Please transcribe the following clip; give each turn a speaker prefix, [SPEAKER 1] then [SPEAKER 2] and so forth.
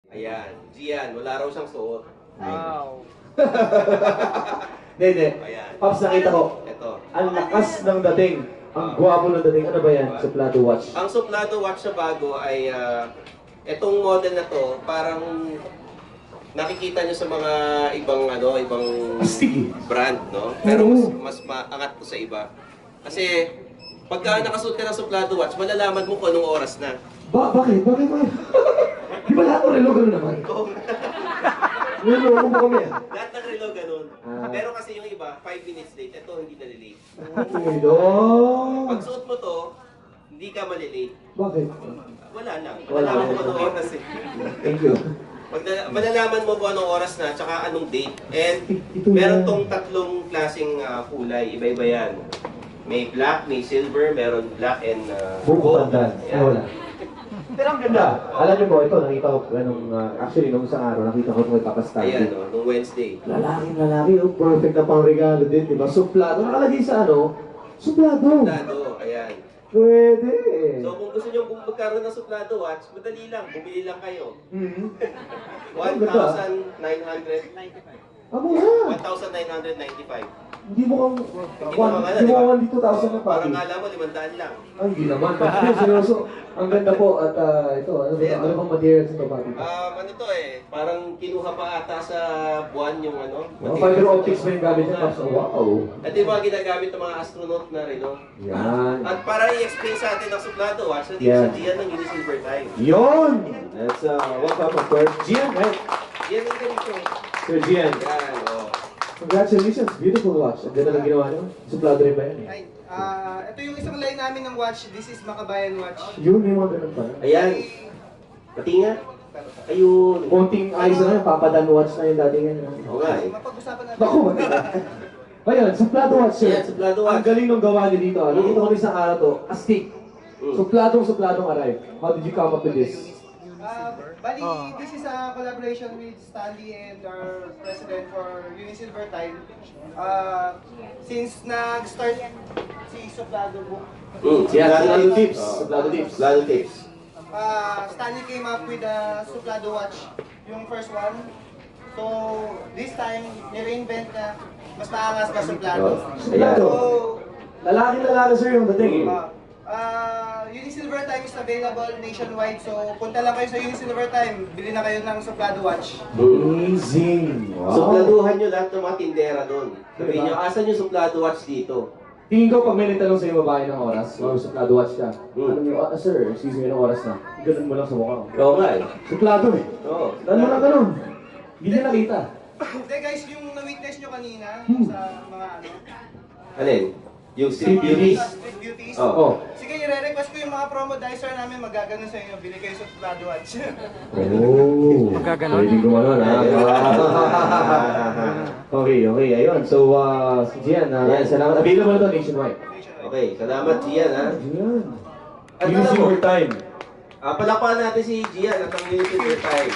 [SPEAKER 1] Ayan, Gian, wala raw siyang suot.
[SPEAKER 2] Wow.
[SPEAKER 3] Hindi.
[SPEAKER 1] Ayan.
[SPEAKER 3] Pops, nakita ko.
[SPEAKER 1] Ito.
[SPEAKER 3] Ang lakas ng dating. Ang gwapo ng dating. Ano ba yan? Suplado watch.
[SPEAKER 1] Ang suplado watch na bago ay itong model na to, parang nakikita nyo sa mga ibang
[SPEAKER 3] Sticky.
[SPEAKER 1] brand, no? Pero mas maangat to sa iba. Kasi pagka nakasuot ka ng suplado watch, malalaman mo kung anong oras na.
[SPEAKER 3] Bakit? Di ba lahat ng relo gano'n naman? Niloko mo kami ah.
[SPEAKER 1] Lahat ng relo ganun.
[SPEAKER 3] Ah.
[SPEAKER 1] Pero kasi yung iba, 5 minutes late. Ito, hindi na-late. Pag suot mo to, hindi ka malilate.
[SPEAKER 3] Bakit?
[SPEAKER 1] Wala lang.
[SPEAKER 3] Wala.
[SPEAKER 1] Malalaman mo kung anong oras eh.
[SPEAKER 3] Thank you.
[SPEAKER 1] Malalaman mo kung anong oras na, tsaka anong date. And
[SPEAKER 3] Ito
[SPEAKER 1] meron
[SPEAKER 3] yan.
[SPEAKER 1] tong tatlong klaseng kulay. Iba-iba yan. May black, may silver, meron black and
[SPEAKER 3] Buko tandaan.
[SPEAKER 1] Ayan.
[SPEAKER 3] Wala. Pero ang ganda. Alam niyo po, ito nakita ko, actually nung isang araw, nakita ko ito magkakastante.
[SPEAKER 1] Ayan, no, nung Wednesday.
[SPEAKER 3] Lalaki, oh, perfect na pang regalo din, di ba? Suplado. Nakalagay sa ano? Suplado.
[SPEAKER 1] Suplado, ayan.
[SPEAKER 3] Pwede.
[SPEAKER 1] So kung gusto nyo magkaroon ng suplado watch, madali lang, bumili lang kayo.
[SPEAKER 3] Mm-hmm.
[SPEAKER 1] 1,995.
[SPEAKER 3] Amo nga.
[SPEAKER 1] 1,995.
[SPEAKER 3] Hindi mo
[SPEAKER 1] Hindi
[SPEAKER 3] kang 2,000 na
[SPEAKER 1] Parang
[SPEAKER 3] pati.
[SPEAKER 1] kala mo, 500 lang.
[SPEAKER 3] Ay, hindi naman. Hindi, seryoso. Ang ganda po at ito, ano bang materials ito, pati?
[SPEAKER 1] Ano to eh, parang kinuha pa ata sa buwan yung ano.
[SPEAKER 3] Fiber optics ba yung gamit niya? Pops? Wow.
[SPEAKER 1] Ito yung mga ginagamit ng mga astronaut na rin, no?
[SPEAKER 3] Yan.
[SPEAKER 1] At para i-explain sa atin ang suplado watch, nandito
[SPEAKER 3] Yeah.
[SPEAKER 1] sa Gian ng Unisilver Time.
[SPEAKER 3] Yun! That's welcome, of course. Gian, right?
[SPEAKER 1] Yan ang ganito.
[SPEAKER 3] Sir Gian.
[SPEAKER 1] Yan, oh.
[SPEAKER 3] Congratulations, beautiful watch. Ang ganda ng ginawa niyo. Suplado rin ba yan?
[SPEAKER 2] Ay, ito yung isang line namin ng watch. This is Makabayan watch.
[SPEAKER 3] Yun, may mga ganun pa.
[SPEAKER 1] Ayan. Pati nga. Ayun.
[SPEAKER 3] Konting ayos na yun, papadan watch na yung dating yan.
[SPEAKER 1] Oo nga eh.
[SPEAKER 2] Mapag-usapan natin.
[SPEAKER 3] Naku! Ayun, suplado watch sir.
[SPEAKER 1] Ayan, suplado watch.
[SPEAKER 3] Ang galing nung gawa niyo dito. Nakita ko rin sa araw to, astig. Supladong arrive. How did you come up with this?
[SPEAKER 2] Bali, this is a collaboration with Stanley and our president for Unisilver Time. Since nag-start si Suplado Book,
[SPEAKER 1] Suplado tips.
[SPEAKER 3] Suplado tips.
[SPEAKER 1] Suplado tips.
[SPEAKER 2] Stanley came up with a Suplado watch, yung first one. So, this time, ni-reinvent na mas maangas na Suplado.
[SPEAKER 3] Suplado.
[SPEAKER 2] So,
[SPEAKER 3] Lalaki sir yung dating.
[SPEAKER 2] Unisilver Time is available nationwide. So, punta lang kayo sa Unisilver Time. Bili na kayo ng Suplado watch.
[SPEAKER 3] Amazing. Wow.
[SPEAKER 1] Supladuhan nyo lahat ng mga tindera doon. Sabihin nyo, asan yung suplado watch dito?
[SPEAKER 3] Tingin ko pag may nagtanong sa'yo babae ng oras, o suplado watch ka, ano nyo, sir, excuse me, ng oras na. Ganun mo lang sa mukha.
[SPEAKER 1] Oo nga eh.
[SPEAKER 3] Suplado eh.
[SPEAKER 1] Oo.
[SPEAKER 3] Ganun mo lang ganun. Hindi niya nakita.
[SPEAKER 2] Hindi guys, yung na-witness nyo kanina sa mga
[SPEAKER 1] Alin? Yung
[SPEAKER 3] Street beauties.
[SPEAKER 2] Street beauties.
[SPEAKER 3] Oo.
[SPEAKER 2] Sige, i-request ko yung mga promo dicer namin, magaganon sa inyo. Bili kayo sa Suplado watch.
[SPEAKER 3] Oh.
[SPEAKER 4] Magkaganon?
[SPEAKER 3] Pwede gumanon, ha? Okay. Ayun. So, si Gian, salamat. Available na to nationwide.
[SPEAKER 1] Okay, salamat Gian ha.
[SPEAKER 3] Gian.
[SPEAKER 1] At
[SPEAKER 3] Use
[SPEAKER 1] alam mo,
[SPEAKER 3] your time.
[SPEAKER 1] palakpakan natin si Gian at ang Unisilver Time.